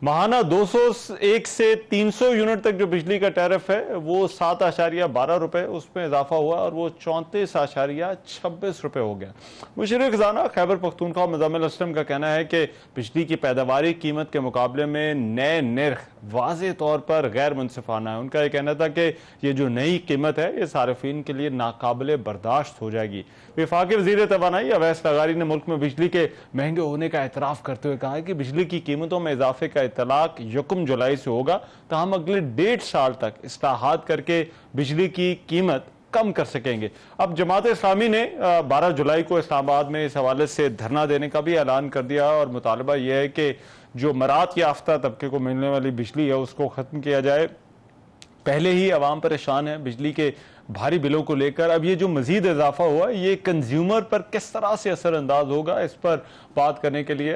माहाना 201 से 300 यूनिट तक जो बिजली का टैरिफ है वो 7.12 रुपए उसमें इजाफा हुआ और वो 34.26 रुपए हो गया। मुशर्रिफ खजाना खैबर पख्तूनख्वा मुज़म्मिल असलम का कहना है कि बिजली की पैदावारी कीमत के मुकाबले में नए निर्ख वाज़े तौर पर गैर मुनसिफाना है। उनका यह कहना था कि ये जो नई कीमत है ये सार्फिन के लिए नाकाबिले बर्दाश्त हो जाएगी। वफाकी वज़ीर तवानाई अवैस लगारी ने मुल्क में बिजली के महंगे होने का एतराफ़ करते हुए कहा है कि बिजली की कीमतों में इजाफे का इतलाक 1 जुलाई से होगा, तो हम अगले 1.5 साल तक इस्लाहात करके बिजली की कीमत कम कर सकेंगे। अब जमात इस्लामी ने 12 जुलाई को इस्लामाबाद में इस हवाले से धरना देने का भी ऐलान कर दिया और मुतालबा यह है कि जो मरात याफ्ता तबके को मिलने वाली बिजली है उसको ख़त्म किया जाए। पहले ही अवाम परेशान है बिजली के भारी बिलों को लेकर, अब ये जो मजीद इजाफा हुआ ये कंज्यूमर पर किस तरह से असरअंदाज होगा, इस पर बात करने के लिए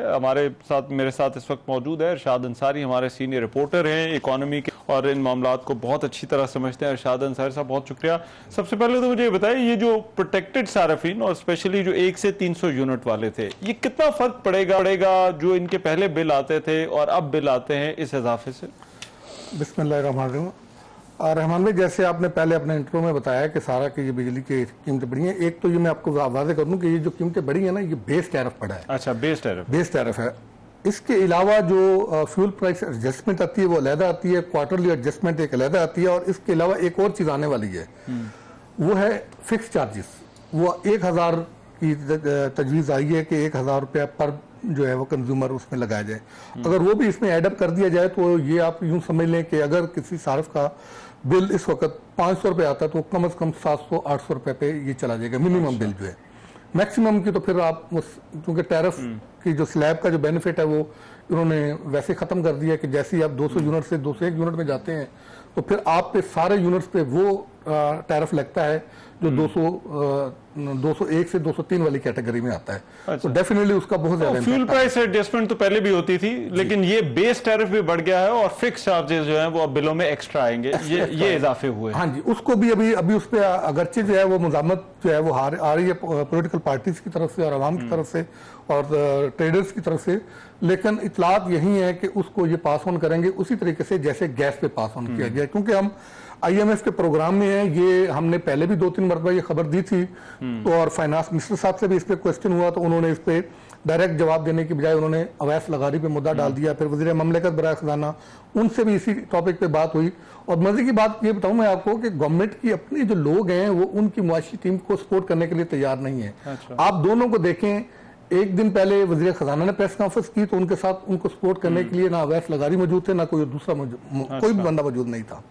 मेरे साथ इस वक्त मौजूद है इरशाद अंसारी, हमारे सीनियर रिपोर्टर हैं इकोनॉमी के और इन मामलात को बहुत अच्छी तरह समझते हैं। इरशाद अंसारी साहब बहुत शुक्रिया। सबसे पहले तो मुझे ये बताइए, ये जो प्रोटेक्टेड सार्फिन और स्पेशली जो 1 से 300 यूनिट वाले थे, ये कितना फर्क पड़ेगा जो इनके पहले बिल आते थे और अब बिल आते हैं इस इजाफे से? बिस्मिल्लाहिर्रहमानिर्रहीम। रहमान भाई, जैसे आपने पहले अपने इंट्रो में बताया कि सारा की ये बिजली की कीमतें बढ़ी हैं, एक तो ये मैं आपको वाज़ेह कर दूं कि ये जो कीमतें बढ़ी हैं ना, ये बेस टैरिफ पड़ा है। अच्छा, बेस टैरिफ है। इसके अलावा जो फ्यूल प्राइस एडजस्टमेंट आती है वो अलहदा आती है, क्वार्टरली एडजस्टमेंट एक अलहदा आती है, और इसके अलावा एक और चीज़ आने वाली है वो है फिक्स चार्जेस। वो 1000 की तजवीज़ आई है कि 1000 रुपया पर जो है वो कंज्यूमर उसमें लगाया जाए। अगर वो भी इसमें एडअप कर दिया जाए तो ये आप यूं समझ लें कि अगर किसी सार्फ का बिल इस वक्त 500 रुपये आता है तो कम से कम 700-800 रुपये पे ये चला जाएगा मिनिमम बिल जो है। मैक्सिमम की तो फिर आप क्योंकि टैरिफ की जो स्लैब का जो बेनिफिट है वो इन्होंने वैसे ख़त्म कर दिया कि जैसे ही आप 200 यूनिट से 201 यूनिट में जाते हैं तो फिर आप पे सारे यूनिट्स पे वो टैरिफ लगता है जो 201 से 203 वाली कैटेगरी में आता है। अच्छा। तो डेफिनेटली उसका बहुत ज्यादा फ्यूल प्राइस एडजस्टमेंट तो पहले भी होती थी, लेकिन ये बेस टैरिफ भी बढ़ गया है और फिक्स चार्जेस जो हैं वो अब बिलों में एक्स्ट्रा आएंगे, ये इजाफे हुए। हाँ जी, उसको भी अभी उस पर अगरचे जो है वो मज़ामत जो है वो आ रही है पॉलिटिकल पार्टीज की तरफ से और आवाम की तरफ से और ट्रेडर्स की तरफ से, लेकिन इतलात यही है कि उसको ये पास ऑन करेंगे उसी तरीके से जैसे गैस पे पास ऑन किया गया, क्योंकि हम IMF के प्रोग्राम में है, ये हमने पहले भी 2-3 मरतबा ये खबर दी थी। तो और फाइनेंस मिनिस्टर साहब से भी इस पे क्वेश्चन हुआ तो उन्होंने इस पे डायरेक्ट जवाब देने की बजाय उन्होंने अवैस लगारी पे मुद्दा डाल दिया। फिर वज़ीर ममलिकत बराए खजाना उनसे भी इसी टॉपिक पे बात हुई। और मजे की बात ये बताऊं मैं आपको कि गवर्नमेंट की अपने जो लोग हैं वो उनकी मुआशी टीम को सपोर्ट करने के लिए तैयार नहीं है। अच्छा। आप दोनों को देखें, एक दिन पहले वज़ीर खजाना ने प्रेस कॉन्फ्रेंस की तो उनके साथ उनको सपोर्ट करने के लिए ना अवैस लगारी मौजूद थे, ना कोई दूसरा कोई भी बंदा मौजूद नहीं था।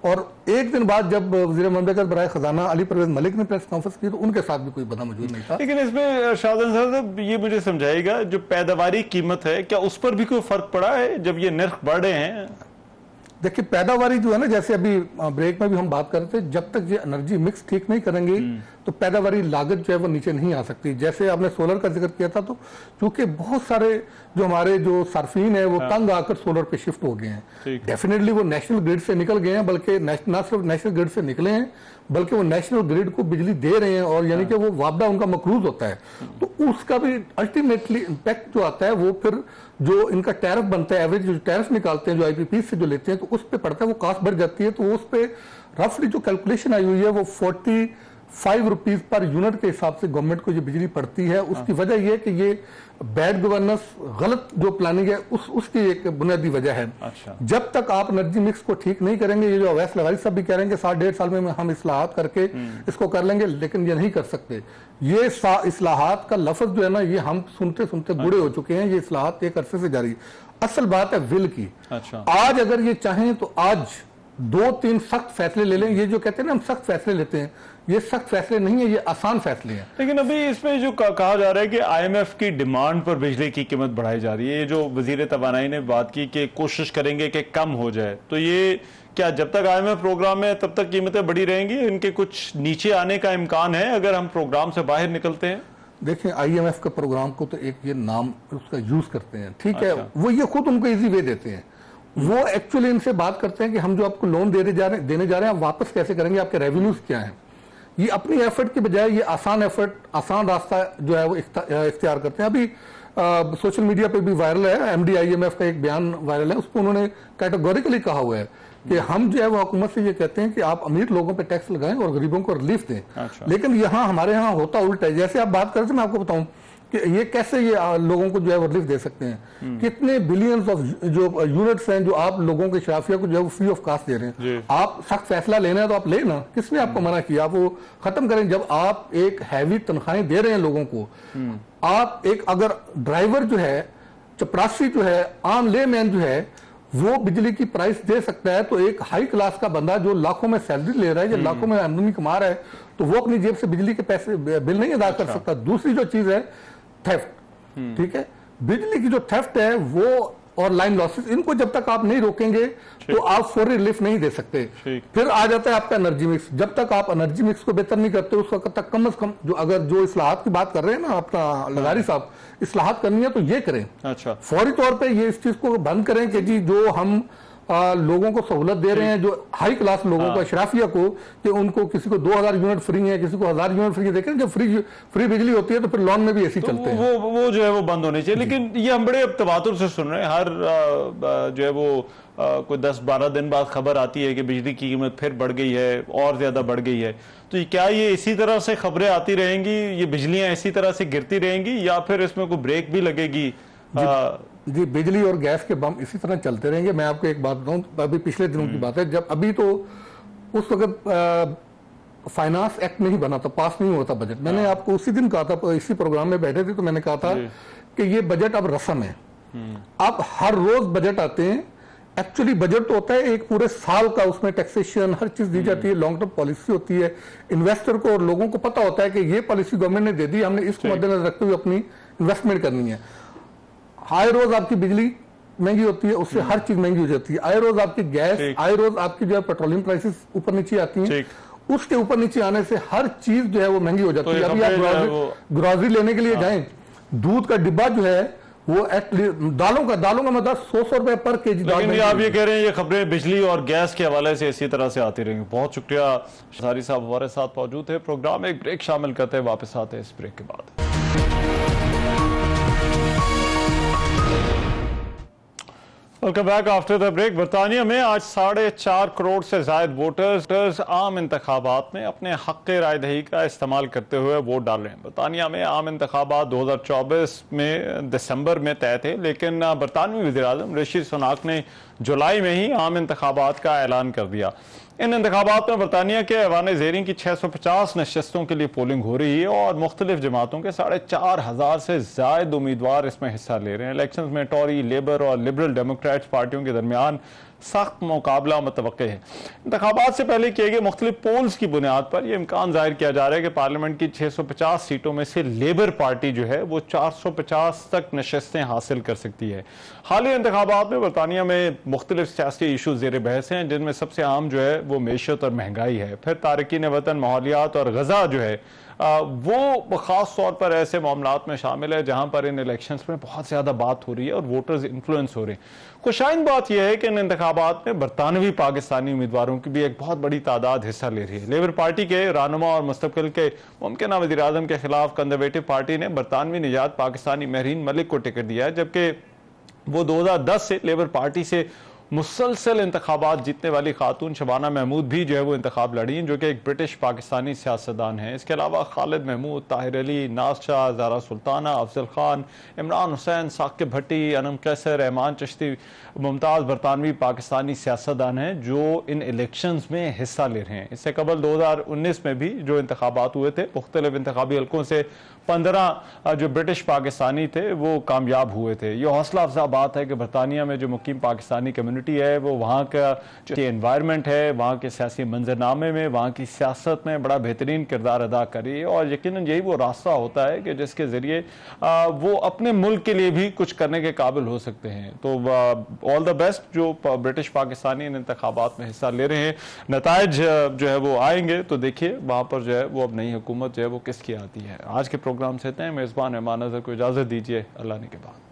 और एक दिन बाद जब वज़ीर ममलिकत बराए खजाना अली परवेज मलिक ने प्रेस कॉन्फ्रेंस की तो उनके साथ भी कोई बंदा मौजूद नहीं था। लेकिन इसमें शाहजान साहब ये मुझे समझाइएगा, जो पैदावारी कीमत है क्या उस पर भी कोई फर्क पड़ा है जब ये नर्ख बढ़ रहे हैं? देखिए पैदावारी जो है ना, जैसे अभी ब्रेक में भी हम बात कर रहे थे, जब तक ये एनर्जी मिक्स ठीक नहीं करेंगे तो पैदावारी लागत जो है वो नीचे नहीं आ सकती। जैसे आपने सोलर का जिक्र किया था, तो क्योंकि बहुत सारे जो हमारे जो सार्फिन है वो तंग आकर सोलर पे शिफ्ट हो गए हैं। डेफिनेटली वो नेशनल ग्रिड से निकल गए हैं, बल्कि ना सिर्फ नेशनल ग्रिड से निकले हैं बल्कि वो नेशनल ग्रिड को बिजली दे रहे हैं और यानी कि वो वापदा उनका मकरूज होता है। तो उसका भी अल्टीमेटली इम्पैक्ट जो आता है वो फिर जो इनका टैरिफ बनता है, एवरेज जो टैरिफ निकालते हैं जो IPP से जो लेते हैं, तो उस पर पड़ता है, वो कास्ट बढ़ जाती है। तो उस पर रफली जो कैलकुलेशन आई हुई है वो 45 रुपीज पर यूनिट के हिसाब से गवर्नमेंट को ये बिजली पड़ती है। उसकी वजह यह कि ये बैड गवर्नेंस, गलत जो प्लानिंग है उसकी एक बुनियादी वजह है। अच्छा। जब तक आप एनर्जी मिक्स को ठीक नहीं करेंगे, ये जो अवैस लगारी सब भी कह रहे हैं कि 1.5 साल में हम इस्लाहात करके इसको कर लेंगे, लेकिन ये नहीं कर सकते। ये इस्लाहात का लफ्ज जो है ना, ये हम सुनते सुनते बूढ़े हो चुके हैं। ये इस्लाहात एक अरसे से जारी। असल बात है विल की। अच्छा। आज अगर ये चाहें तो आज 2-3 सख्त फैसले ले लें। ये जो कहते हैं ना हम सख्त फैसले लेते हैं, ये सख्त फैसले नहीं है, ये आसान फैसले हैं। लेकिन अभी इसमें जो कहा जा रहा है कि IMF की डिमांड पर बिजली की कीमत बढ़ाई जा रही है, ये जो वजीर तवानाई ने बात की कि कोशिश करेंगे कि कम हो जाए, तो ये क्या जब तक IMF प्रोग्राम में तब तक कीमतें बढ़ी रहेंगी? इनके कुछ नीचे आने का इम्कान है अगर हम प्रोग्राम से बाहर निकलते हैं? देखें IMF के प्रोग्राम को तो एक ये नाम उसका यूज करते हैं, ठीक है। अच्छा। वो ये खुद उनको इजी वे देते हैं। वो एक्चुअली इनसे बात करते हैं कि हम जो आपको लोन देने जा रहे हैं आप वापस कैसे करेंगे, आपके रेवेन्यूज क्या हैं। ये अपनी एफर्ट के बजाय ये आसान रास्ता जो है वो इख्तियार करते हैं। अभी सोशल मीडिया पे भी वायरल है, MD IMF का एक बयान वायरल है, उसको उन्होंने कैटेगोरिकली कहा हुआ है कि हम जो है वो हुकूमत से ये कहते हैं कि आप अमीर लोगों पे टैक्स लगाएं और गरीबों को रिलीफ दें। अच्छा। लेकिन यहाँ हमारे यहाँ होता उल्टा है। जैसे आप बात कर रहे थे, मैं आपको बताऊं कि ये कैसे ये लोगों को जो है रिलीफ दे सकते हैं। कितने बिलियंस ऑफ जो यूनिट्स हैं जो आप लोगों के शराफिया को जो है वो फ्री ऑफ कास्ट दे रहे हैं। आप सख्त फैसला लेना है तो आप ले ना, किसने आपको मना किया? आप वो खत्म करें। जब आप एक हैवी तनख्वाहें दे रहे हैं लोगों को, आप एक अगर ड्राइवर जो है, चपरासी जो है, आम लेमैन जो है वो बिजली की प्राइस दे सकता है, तो एक हाई क्लास का बंदा जो लाखों में सैलरी ले रहा है, जो लाखों में आमदनी कमा रहा है, तो वो अपनी जेब से बिजली के पैसे बिल नहीं अदा कर सकता। दूसरी जो चीज है थेफ्ट, ठीक है, बिजली की जो थेफ्ट है वो और लाइन लॉसेस, इनको जब तक आप नहीं रोकेंगे तो आप फौरी रिलीफ नहीं दे सकते। फिर आ जाता है आपका एनर्जी मिक्स। जब तक आप एनर्जी मिक्स को बेहतर नहीं करते उस वक्त तक कम से कम जो अगर जो इस्लाहात की बात कर रहे हैं ना अपना लगारी साहब, इस्लाहात करनी है तो ये करें। अच्छा। फौरी तौर पे ये इस चीज को बंद करें कि जी जो हम लोगों को सहूलत दे रहे हैं, जो हाई क्लास लोगों को, अशराफिया को, कि उनको किसी को 2000 यूनिट फ्री है, किसी को 1000 यूनिट फ्री है। देखें जब फ्री बिजली होती है तो फिर लॉन में भी ऐसी चलते हैं। वो जो है वो बंद होनी चाहिए। लेकिन ये हम बड़े अब तवातुर से सुन रहे हैं, हर जो है वो कोई 10-12 दिन बाद खबर आती है कि बिजली की कीमत फिर बढ़ गई है और ज्यादा बढ़ गई है। तो क्या ये इसी तरह से खबरें आती रहेंगी, ये बिजलियां इसी तरह से गिरती रहेंगी, या फिर इसमें कोई ब्रेक भी लगेगी? जी बिजली और गैस के बम इसी तरह चलते रहेंगे। मैं आपको एक बात बताऊं, अभी पिछले दिनों की बात है, जब अभी तो उस वक्त फाइनेंस एक्ट नहीं बना था, पास नहीं हुआ था बजट। मैंने आपको उसी दिन कहा था, इसी प्रोग्राम में बैठे थे, तो मैंने कहा था कि ये बजट अब रस्म है। अब हर रोज बजट आते हैं। एक्चुअली बजट तो होता है एक पूरे साल का, उसमें टैक्सेशन हर चीज दी जाती है, लॉन्ग टर्म पॉलिसी होती है। इन्वेस्टर को और लोगों को पता होता है कि ये पॉलिसी गवर्नमेंट ने दे दी, हमने इसको मद्देनजर रखते हुए अपनी इन्वेस्टमेंट करनी है। आए रोज आपकी बिजली महंगी होती है, उससे हर चीज महंगी हो जाती है। आए रोज आपकी गैस, आए रोज आपकी जो है पेट्रोलियम प्राइसेस ऊपर नीचे आती हैं, उसके ऊपर नीचे आने से हर चीज जो है वो महंगी हो जाती है। अभी आप ग्रोसरी लेने के लिए जाएं, दूध का डिब्बा जो है वो दालों का मतलब 100 रुपए पर केजी दाल। लेकिन आप ये कह रहे हैं ये खबरें बिजली और गैस के हवाले से इसी तरह से आती रहेंगी। बहुत शुक्रिया शहरी साहब हमारे साथ मौजूद थे। प्रोग्राम एक ब्रेक शामिल करते हैं, वापस आते हैं इस ब्रेक के बाद। Welcome back after the break. बरतानिया में आज 4.5 करोड़ से ज्यादा वोटर्स आम इंतखाबात में अपने हक़ राय दही का इस्तेमाल करते हुए वोट डाल रहे हैं। बरतानिया में आम इंतखाबात 2024 में दिसंबर में तय थे, लेकिन बरतानवी वज़ीर-ए-आज़म ऋषि सुनाक ने जुलाई में ही आम इंतखाबात का ऐलान कर दिया। इन इंतखाबात में बरतानिया के ऐवान ज़ेरीन की 650 नशस्तों के लिए पोलिंग हो रही है और मुख्तलिफ जमातों के 4,500 से ज़ायद उम्मीदवार इसमें हिस्सा ले रहे हैं। इलेक्शन में टॉरी, लेबर और लिबरल डेमोक्रेट्स पार्टियों के दरमियान सख्त मुकाबला मुतवक्के है। इंतखाबात से पहले किए गए मुख्तलिफ पोल्स की बुनियाद पर यह इम्कान जाहिर किया जा रहा है कि पार्लियामेंट की 650 सीटों में से लेबर पार्टी जो है वो 450 तक नशस्तें हासिल कर सकती है। हालिया इंतखाबात में बरतानिया में मुख्तलिफ सियासी इशू ज़ेर बहस हैं, जिनमें सबसे आम जो है वो मेशत और महंगाई है। फिर तारकीन वतन, माहौलियात और गजा जो है वो ख़ास तौर पर ऐसे मामलात में शामिल है जहां पर इन इलेक्शंस में बहुत ज़्यादा बात हो रही है और वोटर्स इन्फ्लुएंस हो रहे हैं। खुशाइन बात यह है कि इन इंतखाबात में बरतानवी पाकिस्तानी उम्मीदवारों की भी एक बहुत बड़ी तादाद हिस्सा ले रही है। लेबर पार्टी के रहनुमा और मुस्तक़बिल के मुमकिन वज़ीर आज़म के खिलाफ कंजरवेटिव पार्टी ने बरतानवी निजात पाकिस्तानी महरीन मलिक को टिकट दिया है, जबकि वो 2010 से लेबर पार्टी से मुसलसल इंतखाबात जीतने वाली खातून शबाना महमूद भी जो है वो इंतखाब लड़ी हैं, जो कि एक ब्रिटिश पाकिस्तानी सियासतदान हैं। इसके अलावा खालिद महमूद, ताहिर अली, नाज शाह, ज़ारा सुल्ताना, अफजल खान, इमरान हुसैन, साकिब भट्टी, अनम कैसर, रहमान चिश्ती, मुमताज़ बरतानवी पाकिस्तानी सियासतदान हैं जो इन इलेक्शंस में हिस्सा ले रहे हैं। इससे कबल 2019 में भी जो इंतखाबात हुए थे, मुख्तलिफ इंतखाबी हल्कों से 15 जो ब्रिटिश पाकिस्तानी थे वो कामयाब हुए थे। ये हौसला अफजा बात है कि बरतानिया में जो मुकीम पाकिस्तानी कम्युनिटी है वो वहाँ का जो एनवायरनमेंट है, वहाँ के सियासी मंजरनामे में, वहाँ की सियासत में बड़ा बेहतरीन किरदार अदा करी है और यकीनन यही वो रास्ता होता है कि जिसके ज़रिए वो अपने मुल्क के लिए भी कुछ करने के काबिल हो सकते हैं। तो ऑल द बेस्ट जो ब्रिटिश पाकिस्तानी इन इंतखाबात में हिस्सा ले रहे हैं। नताइज जो है वो आएंगे तो देखिए वहाँ पर जो है वो अब नई हुकूमत जो है वो किसकी आती है। आज के प्रोग्राम से इतने, मेज़बान रहमान नज़र को इजाज़त दीजिए। अल्लाह ने के बाद।